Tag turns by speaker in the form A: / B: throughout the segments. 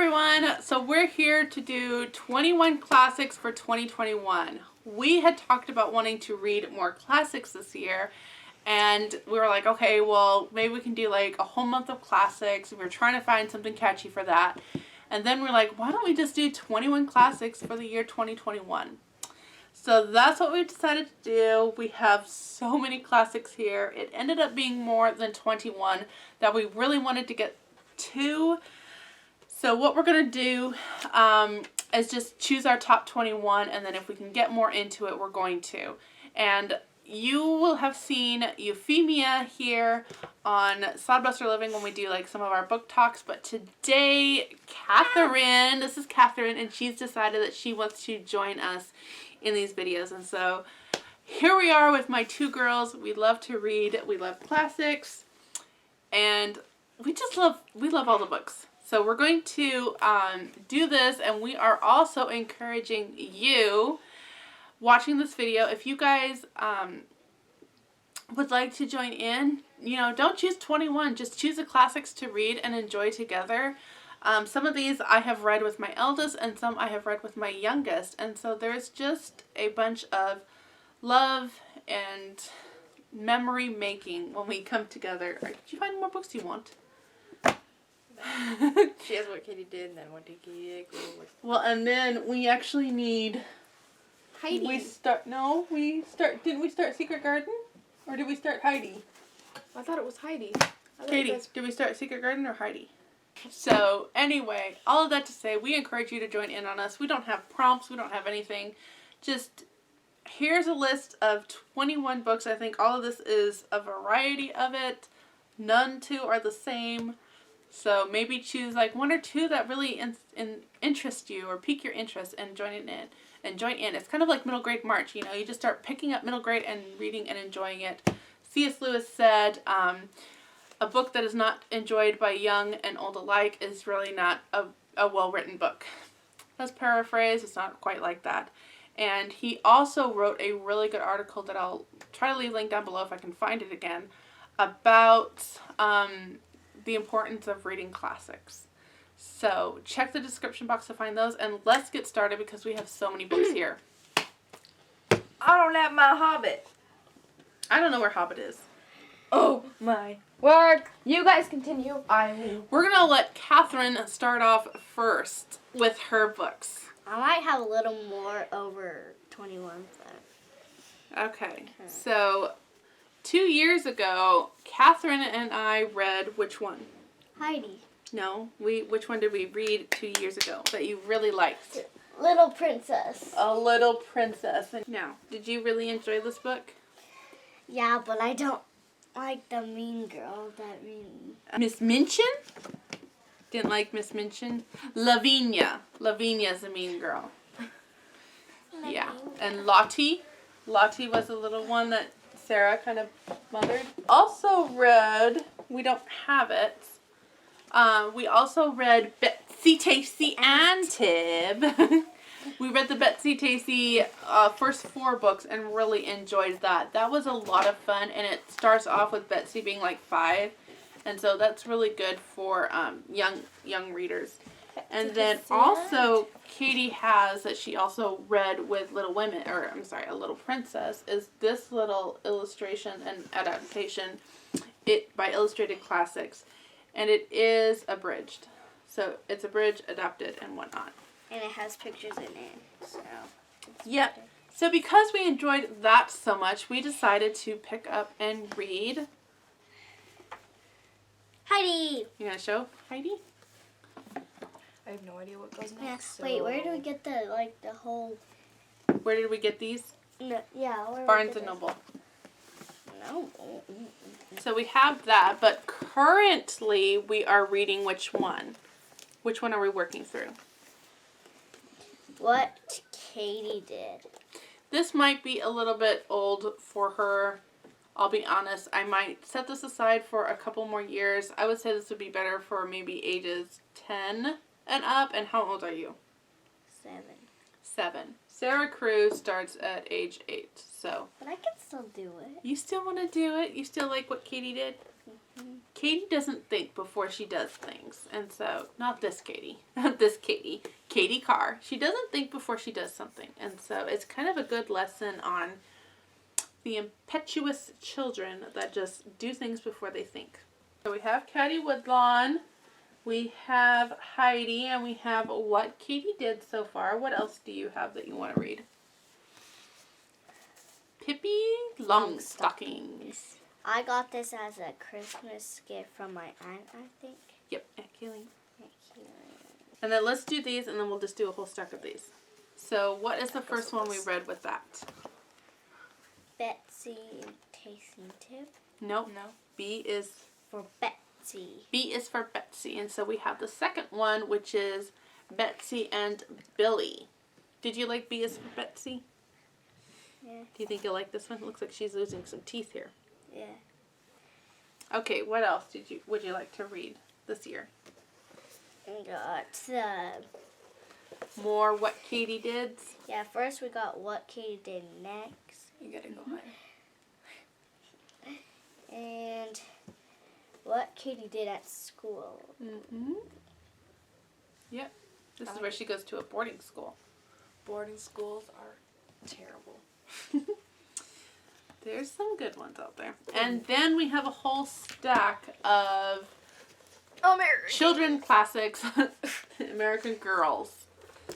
A: everyone, so we're here to do 21 classics for 2021. We had talked about wanting to read more classics this year, and we were like, okay, well, maybe we can do like a whole month of classics. We were trying to find something catchy for that, and then we're like, why don't we just do 21 classics for the year 2021? So that's what we decided to do. We have so many classics here. It ended up being more than 21 that we really wanted to get to. So what we're going to do is just choose our top 21, and then if we can get more into it, we're going to. And you will have seen Euphemia here on Sodbuster Living when we do like some of our book talks, but today Catherine, this is Catherine, and she's decided that she wants to join us in these videos. And so here we are with my two girls. We love to read, we love classics, and we love all the books. So we're going to do this, and we are also encouraging you watching this video. If you guys would like to join in, you know, don't choose 21, just choose the classics to read and enjoy together. Some of these I have read with my eldest, and some I have read with my youngest, and so there's just a bunch of love and memory making when we come together. Did you find more books you want?
B: She has what Katie did and then what Katie did.
A: Well, and then we actually need
B: Heidi.
A: Didn't we start Secret Garden? Or did we start Heidi?
B: I thought it was Heidi.
A: Katie, did we start Secret Garden or Heidi? So, anyway, all of that to say, we encourage you to join in on us. We don't have prompts, we don't have anything. Just, here's a list of 21 books. I think all of this is a variety of it. None two are the same. So maybe choose like one or two that really interest you or pique your interest and join in. It's kind of like middle grade March, you know, you just start picking up middle grade and reading and enjoying it. C.S. Lewis said, a book that is not enjoyed by young and old alike is really not a well-written book. That's paraphrased, it's not quite like that. And he also wrote a really good article that I'll try to leave a link down below if I can find it again, about the importance of reading classics. So check the description box to find those, and let's get started because we have so many books here.
B: I don't have my Hobbit.
A: I don't know where Hobbit is.
B: Oh my word. You guys continue.
A: We're going to let Catherine start off first with her books.
C: I might have a little more over 21.
A: Okay. So 2 years ago, Catherine and I read which one?
C: Heidi.
A: No, which one did we read 2 years ago that you really liked?
C: Little Princess.
A: A Little Princess. Now, did you really enjoy this book?
C: Yeah, but I don't like the mean girl that mean.
A: Miss Minchin? Didn't like Miss Minchin? Lavinia. Lavinia's the mean girl. Yeah. And Lottie. Lottie was the little one that Sarah kind of mothered. Also read, we don't have it, we also read Betsy, Tacy, and Tib. We read the Betsy Tacy first 4 books and really enjoyed that. That was a lot of fun, and it starts off with Betsy being like 5, and so that's really good for young readers. And then also Katie has that she also read with A Little Princess, is this little illustration and adaptation by Illustrated Classics, and it is abridged. So it's abridged, adapted, and whatnot.
C: And it has pictures in it, so.
A: Yep. So because we enjoyed that so much, we decided to pick up and read
C: Heidi.
A: You gonna show Heidi?
B: I have no idea what goes next.
C: Yes. Wait, where do we get the whole?
A: Where did we get these?
C: No, yeah.
A: Barnes and Noble.
C: No.
A: So we have that, but currently we are reading which one? Which one are we working through?
C: What Katie did.
A: This might be a little bit old for her. I'll be honest. I might set this aside for a couple more years. I would say this would be better for maybe ages 10 and up. And how old are you?
C: 7.
A: Sarah Cruz starts at age 8. So.
C: But I can still do it.
A: You still want to do it? You still like what Katie did? Katie doesn't think before she does things. And so, not this Katie. Not this Katie. Katie Carr. She doesn't think before she does something. And so, it's kind of a good lesson on the impetuous children that just do things before they think. So, we have Caddy Woodlawn. We have Heidi. And we have What Katie Did So Far. What else do you have that you want to read? Pippi Longstockings.
C: I got this as a Christmas gift from my aunt, I think.
A: Yep, Aunt Kayleen. And then let's do these, and then we'll just do a whole stack of these. So, what is the first one we read with that?
C: Betsy Tasting Tip.
A: Nope.
B: No.
A: B is
C: For Betsy.
A: B is for Betsy, and so we have the second one, which is Betsy and Billy. Did you like B is for Betsy?
C: Yeah.
A: Do you think you'll like this one? It looks like she's losing some teeth here.
C: Yeah.
A: Okay, what else would you like to read this year?
C: We got
A: More What Katie Did.
C: yeah, first we got What Katie Did Next.
B: You gotta go higher.
C: And What Katie Did at School.
A: Mm-hmm. Yep. This is where she goes to a boarding school.
B: Boarding schools are terrible.
A: There's some good ones out there. And then we have a whole stack of children classics, American Girls.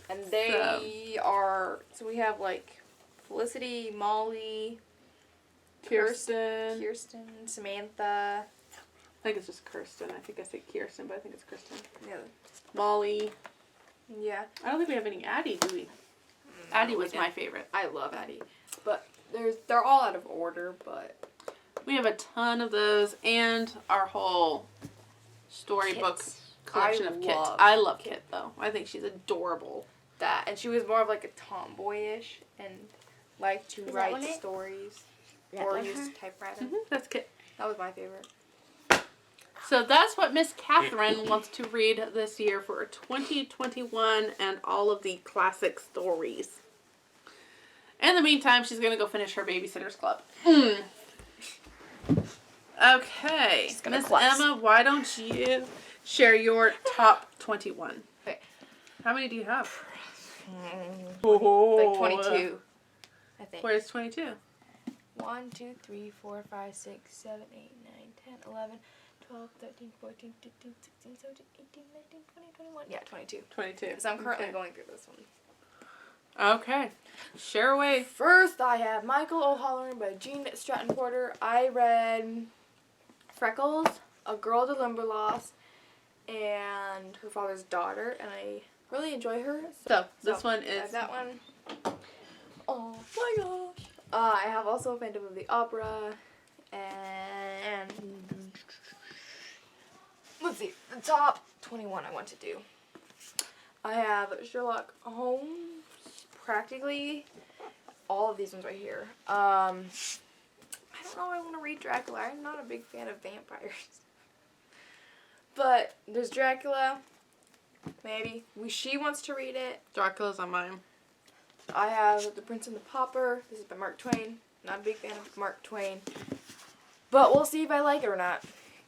B: And they are, so we have like Felicity, Molly,
A: Kirsten.
B: Samantha.
A: I think it's just Kirsten. I think I said Kirsten, but I think it's Kristen.
B: Yeah.
A: Molly.
B: Yeah.
A: I don't think we have any Addie, do we? Addie was my favorite.
B: I love Addie. But they're all out of order, but
A: We have a ton of those and our whole storybook
B: Kits.
A: collection of Kit. I love Kit though. I think she's adorable.
B: that, and she was more of like a tomboyish and liked to
C: Is that
B: write
C: one it?
B: stories
C: That
B: or
C: one
B: use
C: her?
B: typewriter.
A: That's Kit.
B: That was my favorite.
A: So that's what Miss Catherine wants to read this year for 2021 and all of the classic stories. In the meantime, she's going to go finish her Babysitter's Club. Okay.
B: She's gonna
A: Miss
B: flex.
A: Emma, why don't you share your top 21?
B: Okay.
A: How many do you have?
B: Like 22, I think.
A: Where's 22?
B: 1, 2, 3, 4, 5, 6, 7, 8, 9, 10, 11, 12, 13, 14, 15, 16, 17, 18, 19, 20, 21. Yeah, 22.
A: 22.
B: Because I'm currently
A: Okay.
B: going through this one.
A: Okay. Share away.
B: First, I have Michael O'Halloran by Jean Stratton Porter. I read Freckles, A Girl to Limberlost, and Her Father's Daughter, and I really enjoy her.
A: So, this one
B: I
A: is...
B: have that one. Oh my gosh. I have also Phantom of the Opera, and let's see, the top 21 I want to do. I have Sherlock Holmes, practically all of these ones right here. I don't know if I want to read Dracula. I'm not a big fan of vampires. But there's Dracula, maybe. She wants to read it.
A: Dracula's on mine.
B: I have The Prince and the Pauper. This is by Mark Twain. Not a big fan of Mark Twain. But we'll see if I like it or not.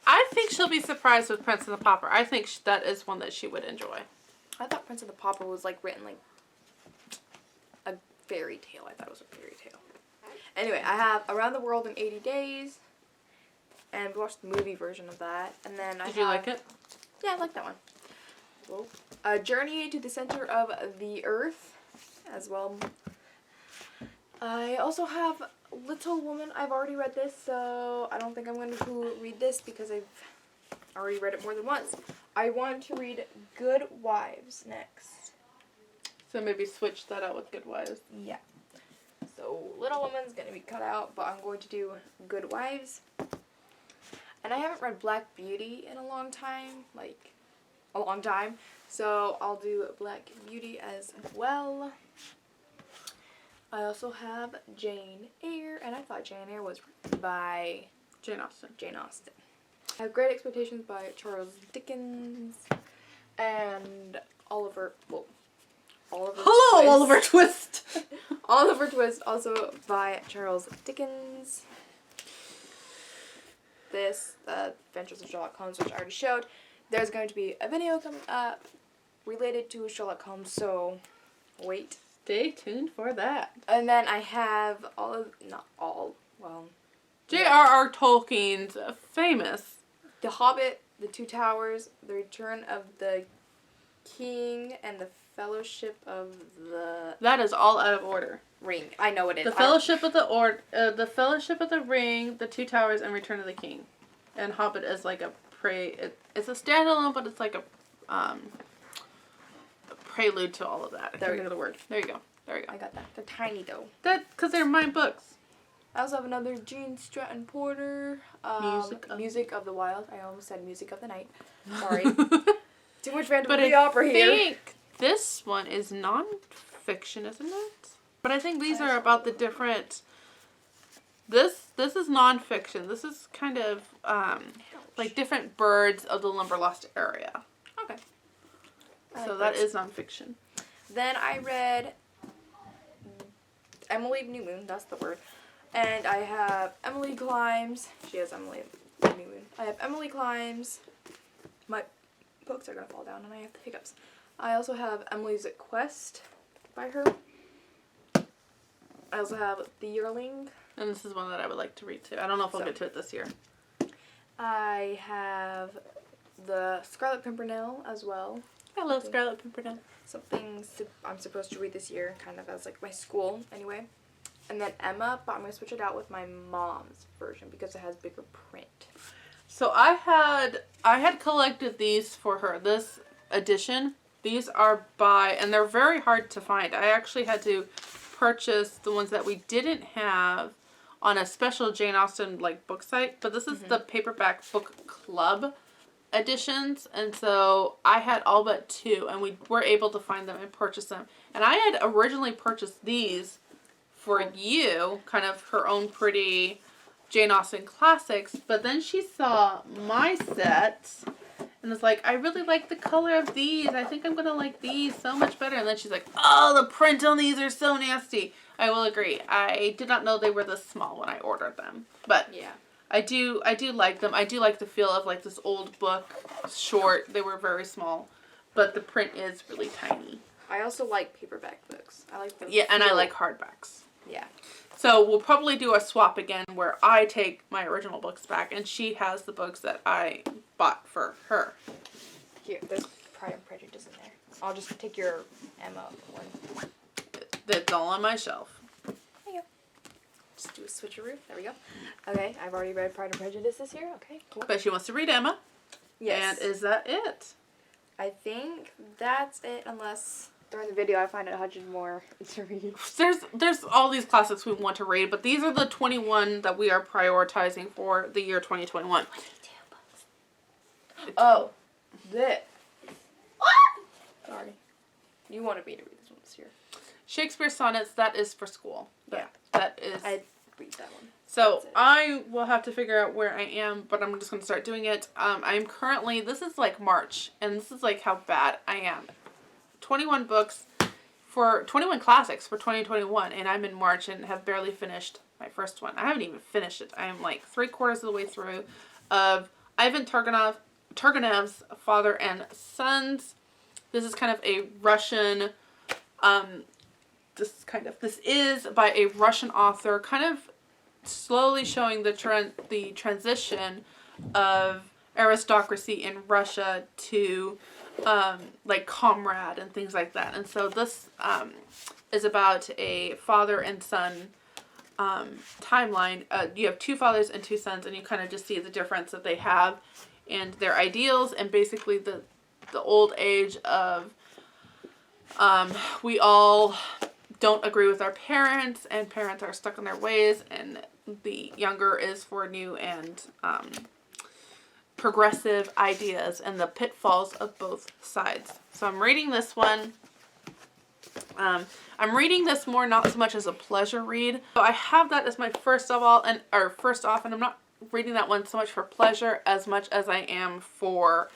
A: I think she'll be surprised with Prince and the Pauper. I think that is one that she would enjoy.
B: I thought Prince and the Pauper was like written like a fairy tale. I thought it was a fairy tale. Anyway, I have Around the World in 80 Days. And we watched the movie version of that. And then
A: Did you like it?
B: Yeah, I like that one. Whoa. A Journey to the Center of the Earth as well. I also have Little Woman. I've already read this, so I don't think I'm going to read this because I've already read it more than once. I want to read Good Wives next.
A: So maybe switch that out with Good Wives.
B: Yeah. So Little Woman's going to be cut out, but I'm going to do Good Wives. And I haven't read Black Beauty in a long time, so I'll do Black Beauty as well. I also have Jane Eyre, and I thought Jane Eyre was written by
A: Jane Austen.
B: Jane Austen. I have Great Expectations by Charles Dickens, and Oliver
A: Hello,
B: Twist.
A: Oliver Twist.
B: Oliver Twist, also by Charles Dickens. this, The Adventures of Sherlock Holmes, which I already showed, there's going to be a video coming up related to Sherlock Holmes, so wait.
A: Stay tuned for that.
B: And then I have
A: J.R.R. Tolkien's famous.
B: The Hobbit, The Two Towers, The Return of the King, and The Fellowship of the
A: That is all out of order.
B: Ring. I know it is.
A: The Fellowship of the Fellowship of the Ring, The Two Towers, and Return of the King. And Hobbit is like a it's a standalone, but it's like a prelude to all of that. I can't think of the word. There you go.
B: I got that. They're tiny though.
A: Because they're my books.
B: I also have another Gene Stratton Porter. Music of the Wild. I almost said Music of the Night. Sorry. Too much Phantom of the Opera here.
A: I think this one is non-fiction, isn't it? But I think these are about the different. This is non-fiction. This is kind of like different birds of the Limberlost area.
B: Okay.
A: So that is non-fiction.
B: Then I read Emily New Moon. That's the word. And I have Emily Climbs. She has Emily New Moon. I have Emily Climbs. My books are gonna fall down, and I have the hiccups. I also have Emily's Quest by her. I also have The Yearling.
A: And this is one that I would like to read too. I don't know if I'll get to it this year.
B: I have The Scarlet Pimpernel as well.
A: I love Scarlet Pimpernel.
B: Something I'm supposed to read this year, kind of as like my school anyway. And then Emma, but I'm going to switch it out with my mom's version because it has bigger print.
A: So I had collected these for her, this edition. These are and they're very hard to find. I actually had to purchase the ones that we didn't have on a special Jane Austen like book site, but this is the paperback book club editions, and so I had all but two, and we were able to find them and purchase them. And I had originally purchased these for you, kind of her own pretty Jane Austen classics, but then she saw my set and was like, I really like the color of these. I think I'm going to like these so much better. And then she's like, oh, the print on these are so nasty. I will agree. I did not know they were this small when I ordered them. But yeah, I do like them. I do like the feel of like this old book, short. They were very small, but the print is really tiny.
B: I also like paperback books. I like them.
A: Yeah, and I like hardbacks.
B: Yeah.
A: So we'll probably do a swap again where I take my original books back and she has the books that I bought for her.
B: Here, there's Pride and Prejudice in there. I'll just take your Emma one.
A: That's all on my shelf.
B: There you go. Just do a switcheroo. There we go. Okay, I've already read Pride and Prejudice this year. Okay, cool.
A: But she wants to read Emma.
B: Yes.
A: And is that it?
B: I think that's it, unless during the video I find 100 more to read.
A: There's all these classics we want to read, but these are the 21 that we are prioritizing for the year 2021.
B: Oh, this. Sorry. You wanted me to read this one this year.
A: Shakespeare sonnets, that is for school.
B: Yeah.
A: That is.
B: I'd read that one.
A: So I will have to figure out where I am, but I'm just going to start doing it. I'm currently, this is like March, and this is like how bad I am. 21 books for 21 classics for 2021, and I'm in March and have barely finished my first one. I haven't even finished it. I am like 3/4 of the way through of Ivan Turgenev's Father and Sons. This is kind of a Russian, this is by a Russian author, kind of slowly showing the transition of aristocracy in Russia to like comrade and things like that. And so this is about a father and son timeline. You have two fathers and two sons, and you kind of just see the difference that they have and their ideals, and basically the old age of we all don't agree with our parents, and parents are stuck in their ways, and the younger is for new and progressive ideas and the pitfalls of both sides. So I'm reading this one. I'm reading this more not so much as a pleasure read. So I have that as my first off, and I'm not reading that one so much for pleasure as much as I am for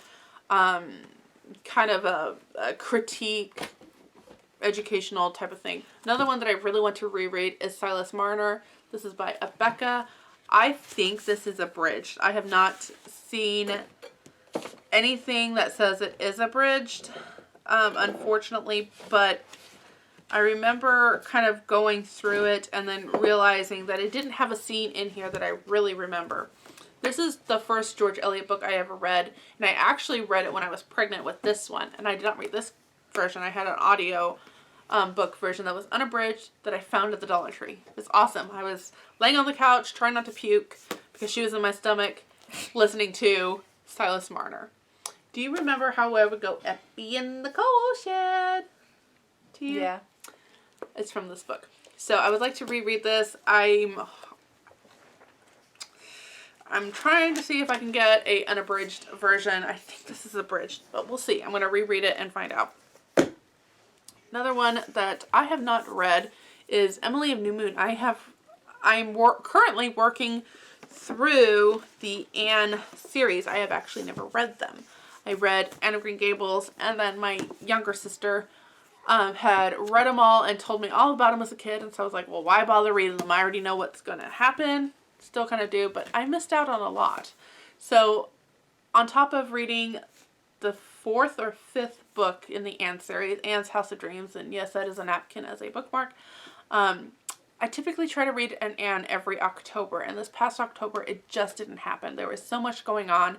A: kind of a critique, educational type of thing. Another one that I really want to reread is Silas Marner. This is by Abeka. I think this is abridged. I have not seen anything that says it is abridged, unfortunately, but I remember kind of going through it and then realizing that it didn't have a scene in here that I really remember. This is the first George Eliot book I ever read, and I actually read it when I was pregnant with this one, and I did not read this version. I had an audio book version that was unabridged that I found at the Dollar Tree. It was awesome. I was laying on the couch trying not to puke because she was in my stomach listening to Silas Marner. Do you remember how I would go Eppie in the coal shed? Do you?
B: Yeah.
A: It's from this book. So I would like to reread this. I'm trying to see if I can get a unabridged version. I think this is abridged, but we'll see. I'm going to reread it and find out. Another one that I have not read is Emily of New Moon. I'm currently working through the Anne series. I have actually never read them. I read Anne of Green Gables, and then my younger sister had read them all and told me all about them as a kid, and so I was like, well, why bother reading them? I already know what's going to happen. Still kind of do, but I missed out on a lot. So on top of reading the 4th or 5th book in the Anne series, Anne's House of Dreams, and yes, that is a napkin as a bookmark, I typically try to read an Anne every October, and this past October it just didn't happen. There was so much going on.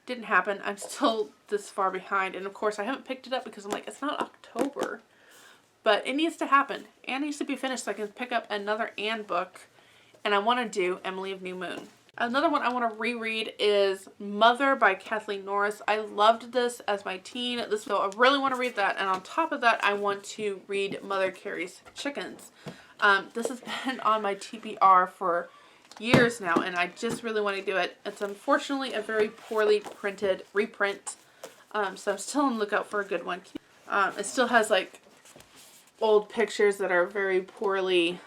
A: Didn't happen. I'm still this far behind, and of course I haven't picked it up because I'm like, it's not October, but it needs to happen. Anne needs to be finished so I can pick up another Anne book, and I want to do Emily of New Moon. Another one I want to reread is Mother by Kathleen Norris. I loved this as my teen. So I really want to read that, and on top of that I want to read Mother Carey's Chickens. This has been on my TBR for years now, and I just really want to do it. It's unfortunately a very poorly printed reprint, so I'm still on the lookout for a good one. It still has like old pictures that are very poorly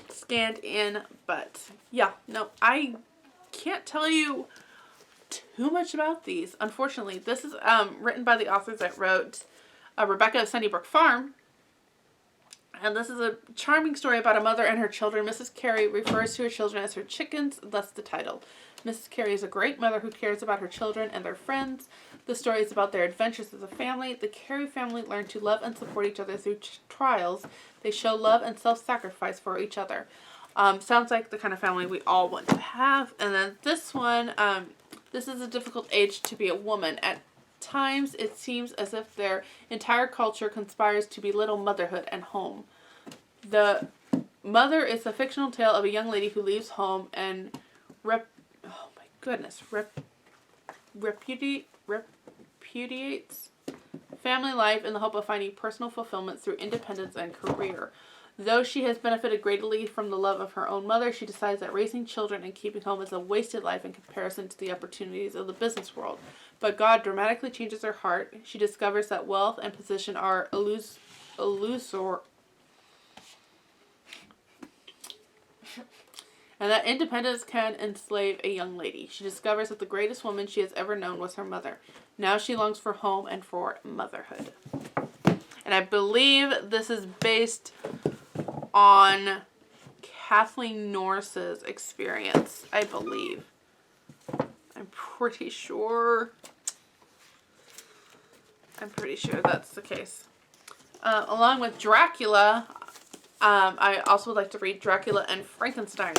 A: scanned in, but yeah, no, I can't tell you too much about these. Unfortunately, this is written by the authors that wrote Rebecca of Sunnybrook Farm. And this is a charming story about a mother and her children. Mrs. Carey refers to her children as her chickens, thus the title. Mrs. Carey is a great mother who cares about her children and their friends. The story is about their adventures as a family. The Carey family learn to love and support each other through trials. They show love and self-sacrifice for each other. Sounds like the kind of family we all want to have. And then this one, this is a difficult age to be a woman. At times, it seems as if their entire culture conspires to belittle motherhood and home. The Mother is a fictional tale of a young lady who leaves home and repudiates family life in the hope of finding personal fulfillment through independence and career. Though she has benefited greatly from the love of her own mother, she decides that raising children and keeping home is a wasted life in comparison to the opportunities of the business world. But God dramatically changes her heart. She discovers that wealth and position are illusory, and that independence can enslave a young lady. She discovers that the greatest woman she has ever known was her mother. Now she longs for home and for motherhood. And I believe this is based on Kathleen Norris's experience, I believe. I'm pretty sure that's the case. Along with Dracula, I also would like to read Dracula and Frankenstein.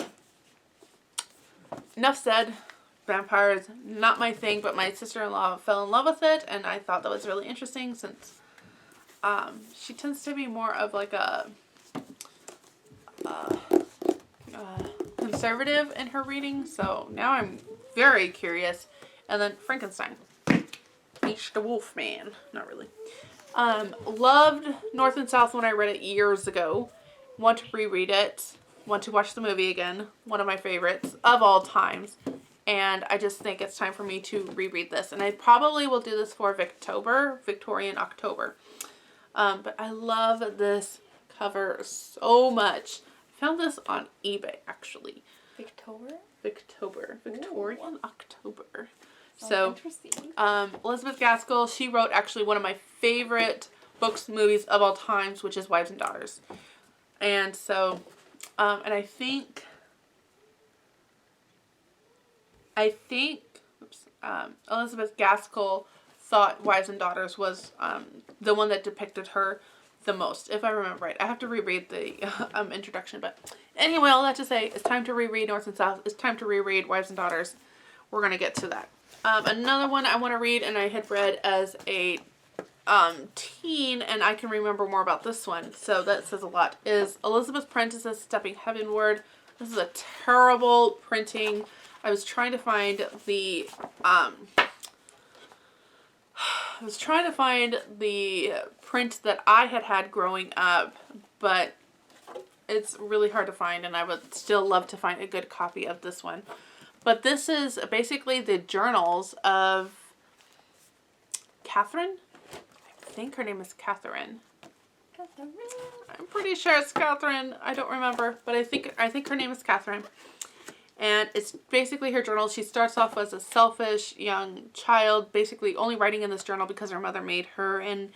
A: Enough said. Vampires, not my thing, but my sister-in-law fell in love with it, and I thought that was really interesting since she tends to be more of like a conservative in her reading, so now I'm very curious. And then Frankenstein. H. the Wolfman. Not really. Loved North and South when I read it years ago. Want to reread it. Want to watch the movie again. One of my favorites of all times. And I just think it's time for me to reread this. And I probably will do this for Victorian October. But I love this cover so much. I found this on eBay, actually. Victorian October. So,
B: interesting.
A: Elizabeth Gaskell, she wrote actually one of my favorite books, movies of all times, which is Wives and Daughters. And so, And I think Elizabeth Gaskell thought Wives and Daughters was the one that depicted her the most, if I remember right. I have to reread the introduction, but anyway, all that to say, it's time to reread North and South. It's time to reread Wives and Daughters. We're going to get to that. Another one I want to read, and I had read as a teen, and I can remember more about this one, so that says a lot, is Elizabeth Prentice's Stepping Heavenward. This is a terrible printing. I was trying to find the print that I had growing up, but it's really hard to find, and I would still love to find a good copy of this one. But this is basically the journals of Catherine. I think her name is Catherine. I'm pretty sure it's Catherine. I don't remember, but I think her name is Catherine. And it's basically her journal. She starts off as a selfish young child, basically only writing in this journal because her mother made her. And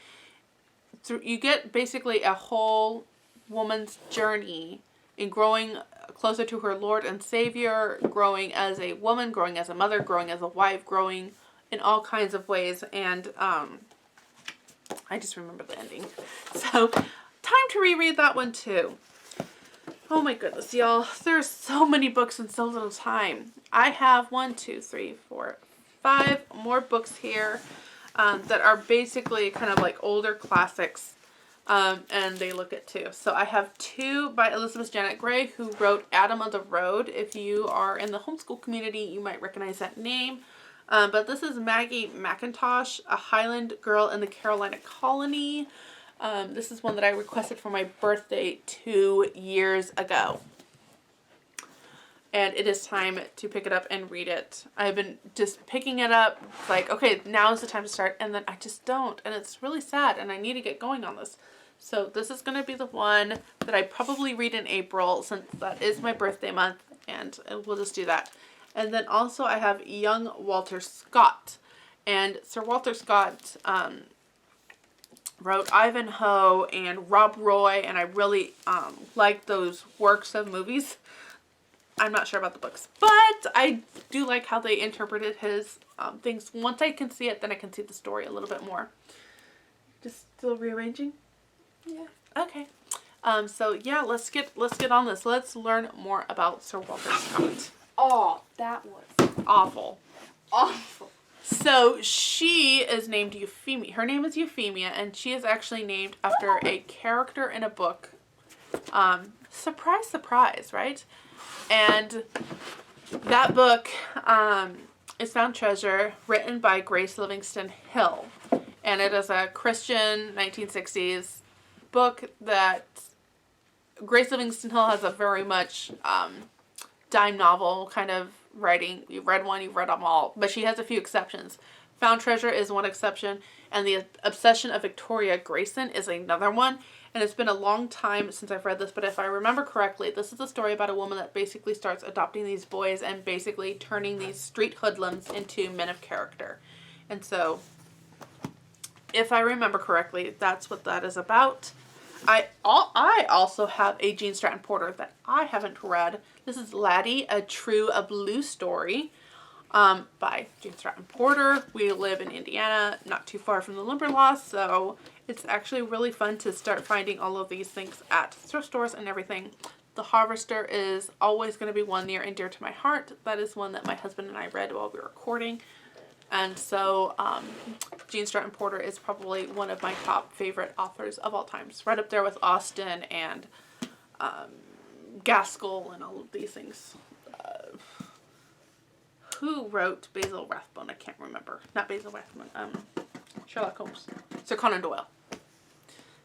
A: you get basically a whole woman's journey in growing closer to her Lord and Savior, growing as a woman, growing as a mother, growing as a wife, growing in all kinds of ways. And I just remember the ending. So, time to reread that one too. Oh my goodness, y'all. There's so many books in so little time. I have 5 more books here that are basically kind of like older classics. And they look at 2. So I have 2 by Elizabeth Janet Gray, who wrote Adam of the Road. If you are in the homeschool community, you might recognize that name. But this is Maggie McIntosh, a Highland girl in the Carolina colony. This is one that I requested for my birthday 2 years ago. And it is time to pick it up and read it. I've been just picking it up, like, okay, now is the time to start, and then I just don't. And it's really sad, and I need to get going on this. So this is going to be the one that I probably read in April, since that is my birthday month, and we'll just do that. And then also I have Young Walter Scott. And Sir Walter Scott wrote Ivanhoe and Rob Roy, and I really like those works of movies. I'm not sure about the books, but I do like how they interpreted his things. Once I can see it, then I can see the story a little bit more. Just still rearranging?
B: Yeah.
A: Okay. So yeah, let's get on this. Let's learn more about Sir Walter Scott.
B: Oh, that was
A: Awful.
B: awful.
A: So she is named Euphemia. Her name is Euphemia, and she is actually named after a character in a book. Surprise, surprise, right? And that book is Found Treasure, written by Grace Livingston Hill. And it is a Christian 1960s book that Grace Livingston Hill has a very much dime novel kind of writing. You've read one, you've read them all, but she has a few exceptions. Found Treasure is one exception, and The Obsession of Victoria Grayson is another one. And it's been a long time since I've read this, but if I remember correctly, this is a story about a woman that basically starts adopting these boys and basically turning these street hoodlums into men of character. And so, if I remember correctly, that's what that is about. I also have a Gene Stratton Porter that I haven't read. This is Laddie, a Blue Story by Gene Stratton Porter. We live in Indiana, not too far from the Limberlost, so it's actually really fun to start finding all of these things at thrift stores and everything. The Harvester is always going to be one near and dear to my heart. That is one that my husband and I read while we were recording. And so Gene Stratton Porter is probably one of my top favorite authors of all time. It's right up there with Austen and Gaskell and all of these things. Who wrote Basil Rathbone? I can't remember. Not Basil Rathbone. Sherlock Holmes. Sir Conan Doyle.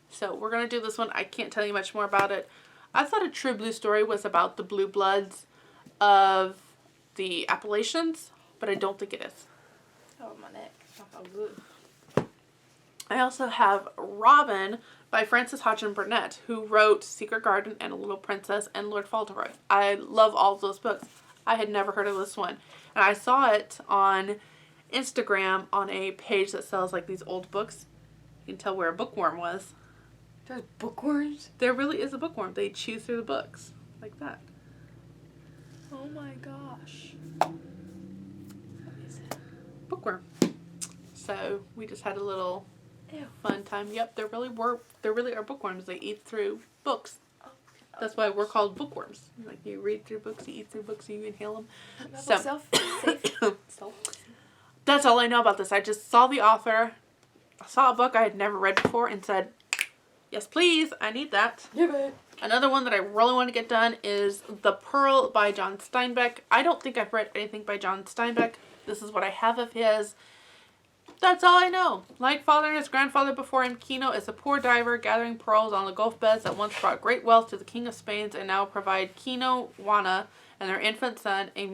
A: So we're going to do this one. I can't tell you much more about it. I thought A True Blue Story was about the blue bloods of the Appalachians, but I don't think it is.
B: Oh, my neck.
A: I also have Robin by Frances Hodgson Burnett, who wrote Secret Garden and A Little Princess and Lord Fauntleroy. I love all of those books. I had never heard of this one. And I saw it on Instagram on a page that sells like these old books. You can tell where a bookworm was.
B: There's bookworms?
A: There really is a bookworm. They chew through the books. like that.
B: Oh my gosh.
A: Bookworm. So we just had a little
B: Ew.
A: fun time. Yep, there really are bookworms. They eat through books. That's why we're called bookworms. Like you read through books, you eat through books, you inhale them. So that's all I know about this. I just saw the author, I saw a book I had never read before, and said, "Yes, please, I need that."
B: Give it.
A: Another one that I really want to get done is The Pearl by John Steinbeck. I don't think I've read anything by John Steinbeck. This is what I have of his. That's all I know. Like father and his grandfather before him, Kino is a poor diver gathering pearls on the Gulf beds that once brought great wealth to the King of Spain and now provide Kino, Juana, and their infant son with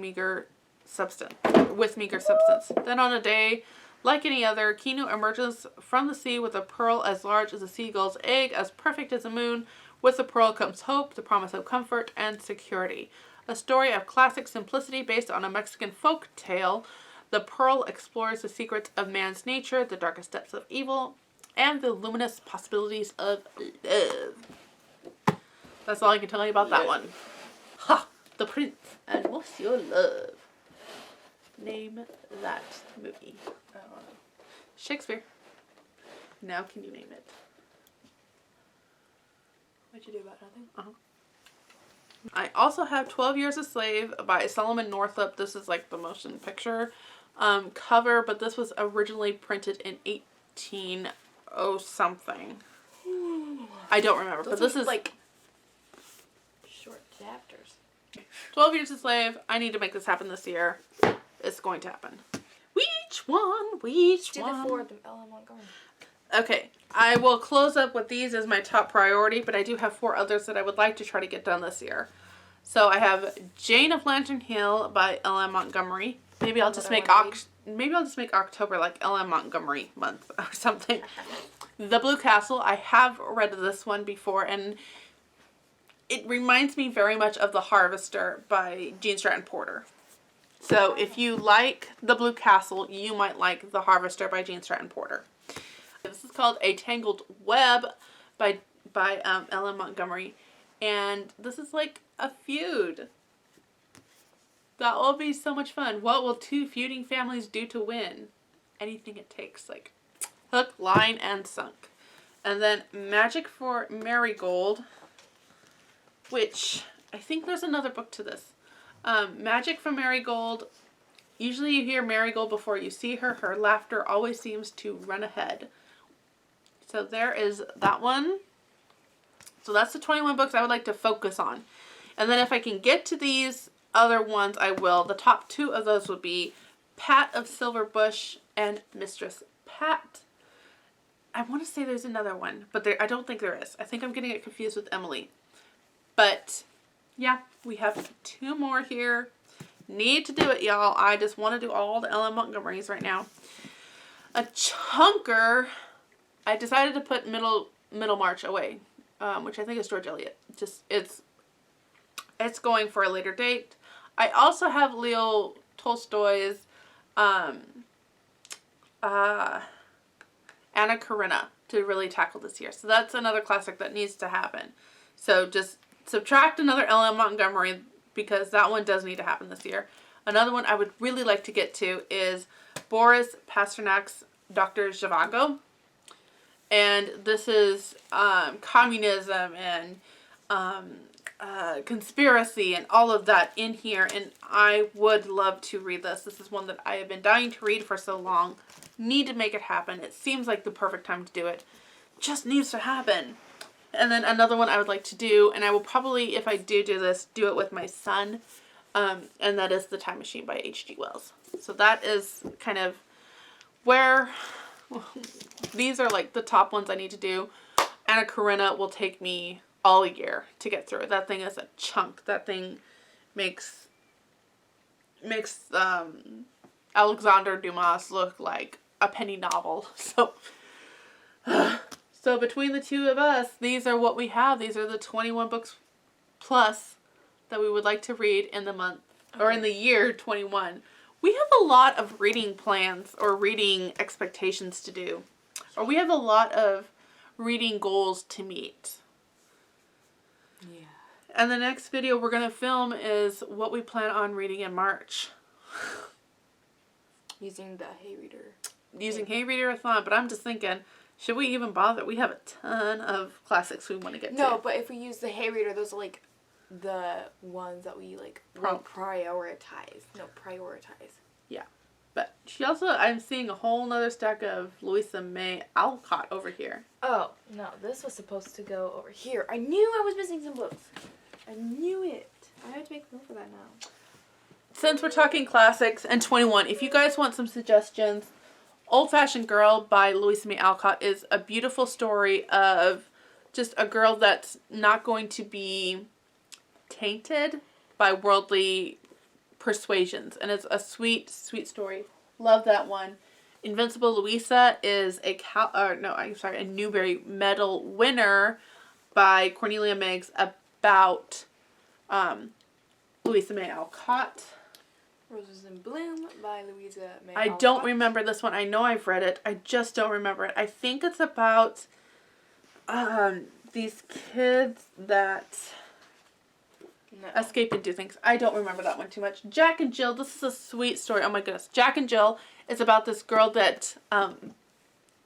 A: meager substance. Then on a day like any other, Kino emerges from the sea with a pearl as large as a seagull's egg, as perfect as a moon. With the pearl comes hope, the promise of comfort and security. A story of classic simplicity based on a Mexican folk tale. The Pearl explores the secrets of man's nature, the darkest depths of evil, and the luminous possibilities of love. That's all I can tell you about that one. Ha! The Prince and Monsieur Love. Name that movie. Shakespeare. Now can you name it?
B: What'd you do about nothing?
A: I also have 12 Years a Slave by Solomon Northup. This is like the motion picture cover, but this was originally printed in 18 something. I don't remember, but this is
B: like short chapters.
A: 12 Years a Slave. I need to make this happen this year. It's going to happen. Which one?
B: Do the 4 of them, Ella Montgomery.
A: Okay, I will close up with these as my top priority, but I do have 4 others that I would like to try to get done this year. So I have Jane of Lantern Hill by L.M. Montgomery. Maybe I'll just make October like L.M. Montgomery month or something. The Blue Castle. I have read this one before, and it reminds me very much of The Harvester by Gene Stratton Porter. So if you like The Blue Castle, you might like The Harvester by Gene Stratton Porter. This is called A Tangled Web by L.M. Montgomery, and this is like a feud. That will be so much fun. What will 2 feuding families do to win? Anything it takes, like hook, line, and sunk. And then Magic for Marigold, which I think there's another book to this. Magic for Marigold. Usually you hear Marigold before you see her. Her laughter always seems to run ahead. So there is that one. So that's the 21 books I would like to focus on. And then if I can get to these other ones, I will. The top 2 of those would be Pat of Silverbush and Mistress Pat. I want to say there's another one, but I don't think there is. I think I'm getting it confused with Emily. But yeah, we have 2 more here. Need to do it, y'all. I just want to do all the L.M. Montgomerys right now. A chunker. I decided to put Middlemarch away, which I think is George Eliot. Just it's going for a later date. I also have Leo Tolstoy's Anna Karenina to really tackle this year. So that's another classic that needs to happen. So just subtract another L.M. Montgomery because that one does need to happen this year. Another one I would really like to get to is Boris Pasternak's Dr. Zhivago. And this is communism and conspiracy and all of that in here. And I would love to read this. This is one that I have been dying to read for so long. Need to make it happen. It seems like the perfect time to do it. Just needs to happen. And then another one I would like to do, and I will probably, if I do this, do it with my son. And that is The Time Machine by H.G. Wells. So that is kind of where these are like the top ones I need to do. Anna Karenina will take me all year to get through. That thing is a chunk. That thing makes Alexander Dumas look like a penny novel. So between the 2 of us, these are what we have. These are the 21 books plus that we would like to read in the month or in the year 21. We have a lot of reading plans or reading expectations to do. Or we have a lot of reading goals to meet.
B: Yeah.
A: And the next video we're going to film is what we plan on reading in March.
B: Using the Hay Reader.
A: Using Hay Reader-a-thon, but I'm just thinking, should we even bother? We have a ton of classics we want to get to.
B: No, but if we use the Hay Reader, those are like the ones that we like will prioritize. No, prioritize.
A: Yeah. But she also, I'm seeing a whole nother stack of Louisa May Alcott over here.
B: Oh, no, this was supposed to go over here. I knew I was missing some books. I knew it. I have to make room for that now.
A: Since we're talking classics and 21, if you guys want some suggestions, Old Fashioned Girl by Louisa May Alcott is a beautiful story of just a girl that's not going to be tainted by worldly persuasions. And it's a sweet, sweet story. Love that one. Invincible Louisa is a Newbery Medal winner by Cornelia Meggs about Louisa May Alcott.
B: Roses in Bloom by Louisa May
A: I
B: Alcott.
A: don't remember this one. I know I've read it. I just don't remember it. I think it's about these kids that escape and do things. I don't remember that one too much. Jack and Jill. This is a sweet story. Oh my goodness. Jack and Jill is about this girl that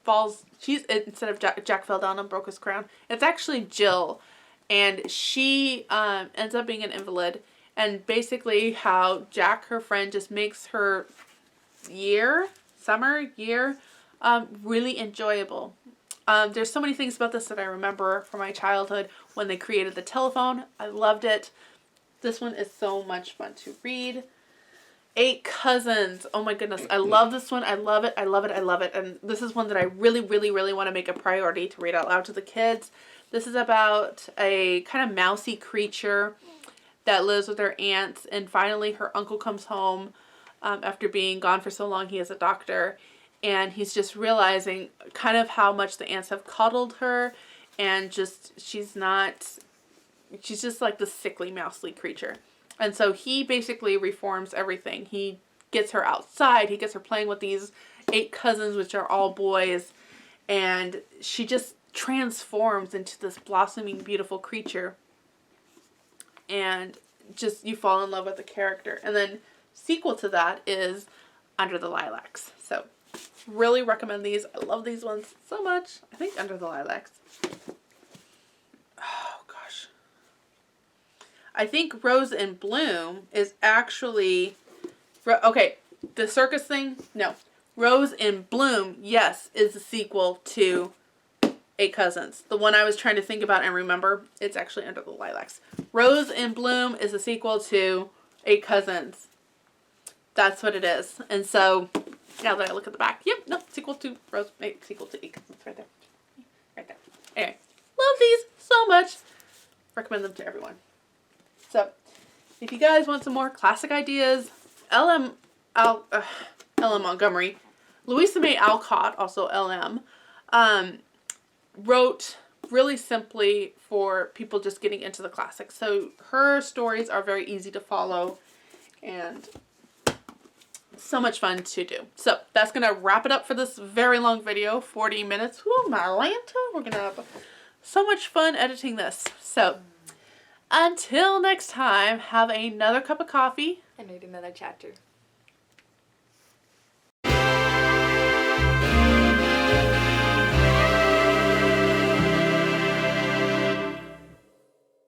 A: falls. Instead of Jack fell down and broke his crown. It's actually Jill, and she ends up being an invalid. And basically how Jack, her friend, just makes her summer year, really enjoyable. There's so many things about this that I remember from my childhood when they created the telephone. I loved it. This one is so much fun to read. 8 Cousins. Oh my goodness. I love this one. I love it. I love it. I love it. And this is one that I really, really, really want to make a priority to read out loud to the kids. This is about a kind of mousy creature that lives with her aunts, and finally her uncle comes home after being gone for so long. He is a doctor, and he's just realizing kind of how much the aunts have coddled her, and just she's just like this sickly mousely creature. And so he basically reforms everything. He gets her outside, he gets her playing with these 8 cousins, which are all boys, and she just transforms into this blossoming, beautiful creature. And just, you fall in love with the character. And then sequel to that is Under the Lilacs. So, really recommend these. I love these ones so much. I think Under the Lilacs. Oh, gosh. I think Rose in Bloom is actually... Okay, the circus thing? No. Rose in Bloom, yes, is the sequel to 8 Cousins. The one I was trying to think about and remember, it's actually Under the Lilacs. Rose in Bloom is a sequel to 8 Cousins. That's what it is. And so, now that I look at the back, yep, no, sequel to Rose, sequel to 8 Cousins, right there. Right there. Anyway, love these so much. Recommend them to everyone. So, if you guys want some more classic ideas, L.M. Montgomery, Louisa May Alcott, also L.M., wrote really simply for people just getting into the classics. So her stories are very easy to follow and so much fun to do. So that's going to wrap it up for this very long video, 40 minutes. Whoo, my Lanta. We're going to have so much fun editing this. So until next time, have another cup of coffee.
B: And read another chapter.